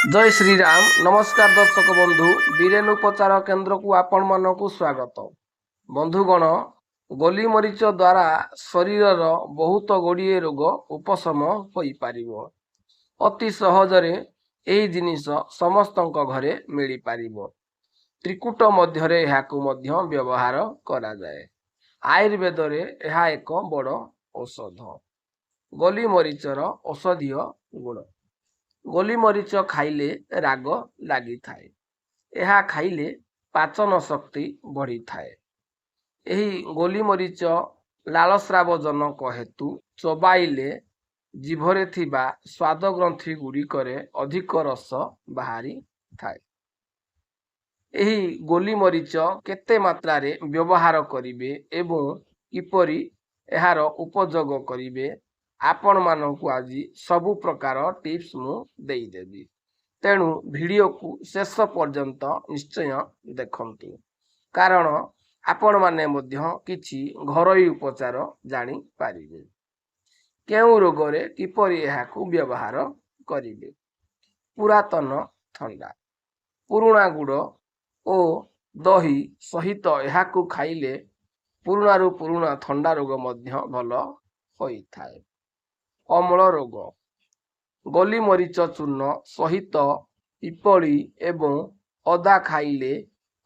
जय श्री राम। नमस्कार दर्शक बंधु, बीरेन उपचार केन्द्र को आपण मानक स्वागत। बंधुगण, गोली मरीच द्वारा शरीर बहुत गुड़िए रोग उपशम हो पारिबो। अति सहजरे एही जिनिस समस्तक घरे मिली पारिबो। त्रिकुट मध्यरे एहाकु मध्य व्यवहार करा जाए। आयुर्वेद रे एहा एक बड़ औषध। गोली मरीचर औषधीय गुण। गोली मरीच खाइले राग लगी थाए। यह खाइले पाचन शक्ति बढ़ी थाए। यही गोली मरीच लालस्राव जनक हेतु चबाइले जीभरे थिबा स्वाद ग्रंथि गुड़िकरे अधिक रस बाहरी थाए। यही गोली मरीच केते मात्रारे व्यवहार करिवे एवं किपरि एहार उपयोग करिवे आपण मानकु आज सबु प्रकार टिप्स मु देदेवी। तेणु वीडियो को शेष पर्यंत निश्चय देखंतु, कारण आपण माने मध्य किछि घरोई उपचार जानी पारिबे। केउ रोगरे किपरि एहाकु व्यवहार करिवे। पुरातन थंडा, पुरुणा गुड़ ओ दही सहित एहाकु खाइले पुरुणारु पुरुणा थंडा रोग मध्य भल होइथाए। अम्ल रोग, गोली मरीच चूर्ण सहित पिपली एवं अदा खाइले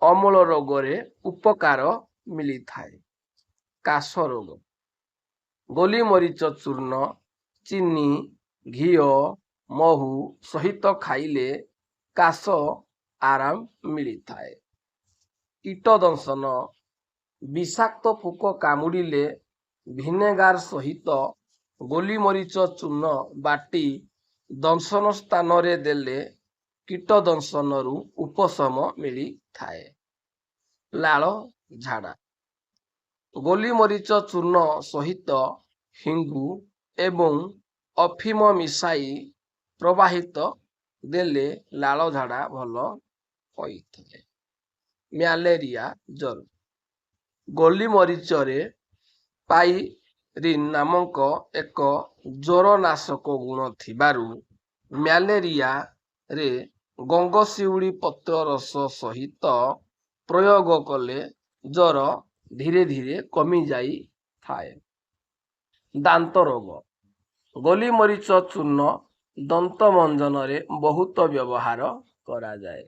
अम्ल रोगरे उपकार मिली थाए। काश रोग, गोली मरीच चूर्ण चीनी घी महू सहित खाइले काश आराम मिली थाए। कीट दंशन, विषाक्त पोक कामुड़िले भिनेगार सहित गोली मरीच चूर्ण बाटी दंशन स्थान रे देले कीट दंशन रु उपशम मिली थाए। लाल झाड़ा, गोली मरीच चूर्ण सहित हिंगु एवं अफिम मिसाई प्रवाहित देले लाल झाड़ा भल होइथाए। म्यालेरिया जर, गोली मरीच रे पाइरिन नामक एक ज्वरनाशक गुण थिबारु म्यालेरिया रे गंगशिउड़ी पत्र रस सहित प्रयोग कले ज्वर धीरे धीरे कमी जाई थाए। दांत रोग, गोली मरीच चूर्ण दंत मंजन रे बहुत व्यवहार करा जाए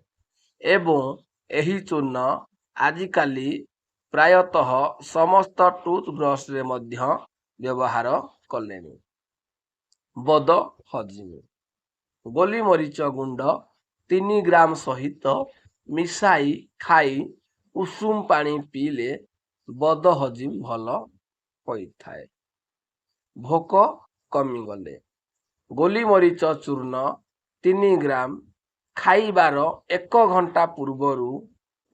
एवं एही चूर्ण आजिकाली प्रायतः समस्त टूथब्रश रे मध्य व्यवहार कलेनि। बद हजमी, गोली मरीच गुंड 3 ग्राम सहित मिसाई खाई उषुम पानी पीले बद हजम भल होइथाए। भोक कमी गले, गोली मरीच चूर्ण 3 ग्राम खाइबार 1 घंटा पूर्वरु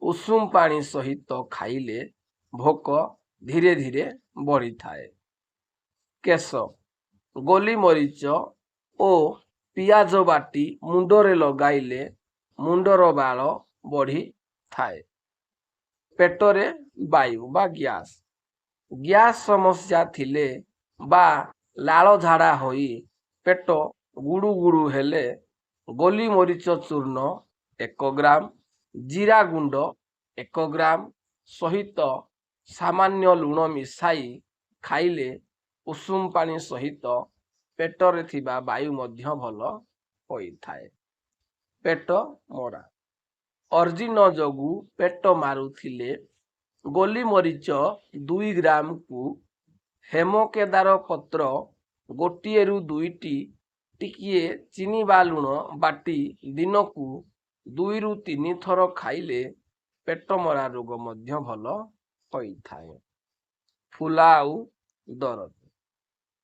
उषुम पानी सहित खाइले भोक धीरे धीरे बढ़ी थाए। केश, गोली मरीच ओ पियाज बाटी मुंडरे लगाइले मुंडर बाल बढ़ी थाए। पेटरे वायु बा गैस, गैस समस्या थिले बा लाल झाड़ा होई पेट गुड़ू गुड़ू हेले गोली मरीच चूर्ण 1 ग्राम जीरा गुंड 1 ग्राम सहित सामान्य लुण मिसाई खाइले उषुम पानी सहित पेटरे थिबा वायु मध्य भल होइथाए। पेट मरा, अर्जिन जोगु पेट मारुथिले गोली मरीच 2 ग्राम को हेमकेदार पत्र 1 रु 2टी टिकिए चीनी बा लुण बाटी दिन को 2 रु 3 थर खाइले पेट मरा रोग मध्य भल होइथाए। फुला आउ दरज,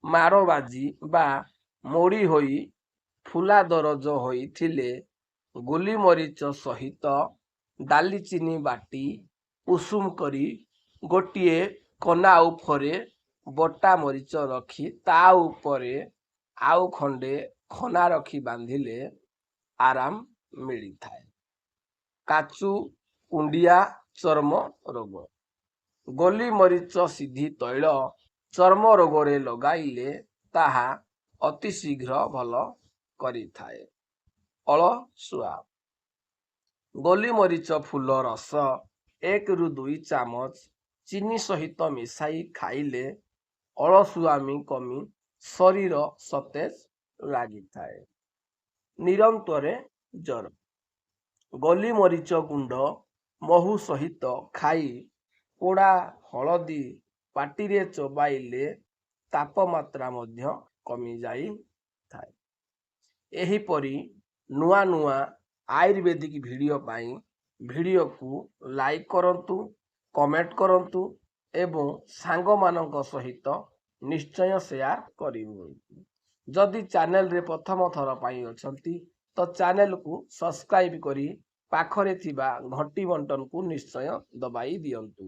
मारबाजी बा मोड़ी होई फुला दरज होइथिले गोली मरीच सहित डाली चीनी बाटी उषुम करी गोटिए कना उपरे बटा मरीच रखी ता उपरे आउ खंडे खना रखी बांधिले आराम मिली थाए। काचू कुंडिया चर्म रोग, गोली मरीच सीधी तैल चर्म रोगरे लगाइले ताहा अति शीघ्र भल करिथाए। ଅଳସୁଆ। ଗୋଲିମରିଚ ଫୁଲ ରସ 1 ରୁ 2 ଚାମଚ ଚିନି ସହିତ ମିଶାଇ ଖାଇଲେ ଅଳସୁଆମୀ କମି ଶରୀର ସତେଜ ଲାଗିଥାଏ। ନିରନ୍ତରେ ଜ୍ୱର। ଗୋଲିମରିଚ ଗୁଣ୍ଡ ମହୁ ସହିତ ଖାଇ ପୋଡ଼ା ହଳଦୀ ପାଟିରେ ଚୋବାଇଲେ ତାପମାତ୍ରା ମଧ୍ୟ କମିଯାଇଥାଏ। ଏହିପରି ନୂଆ ନୂଆ ଆୟୁର୍ବେଦିକ ଭିଡ଼ିଓ ପାଇଁ ଭିଡ଼ିଓକୁ ଲାଇକ୍ କରନ୍ତୁ, କମେଣ୍ଟ କରନ୍ତୁ ଏବଂ ସାଙ୍ଗମାନଙ୍କ ସହିତ ନିଶ୍ଚୟ ସେୟାର କରିବୁ। ଯଦି ଚ୍ୟାନେଲରେ ପ୍ରଥମ ଥର ପାଇଁ ଅଛନ୍ତି ତ ଚ୍ୟାନେଲକୁ ସବସ୍କ୍ରାଇବ କରି ପାଖରେ ଥିବା ଘଣ୍ଟି ବଟନକୁ ନିଶ୍ଚୟ ଦବାଇ ଦିଅନ୍ତୁ।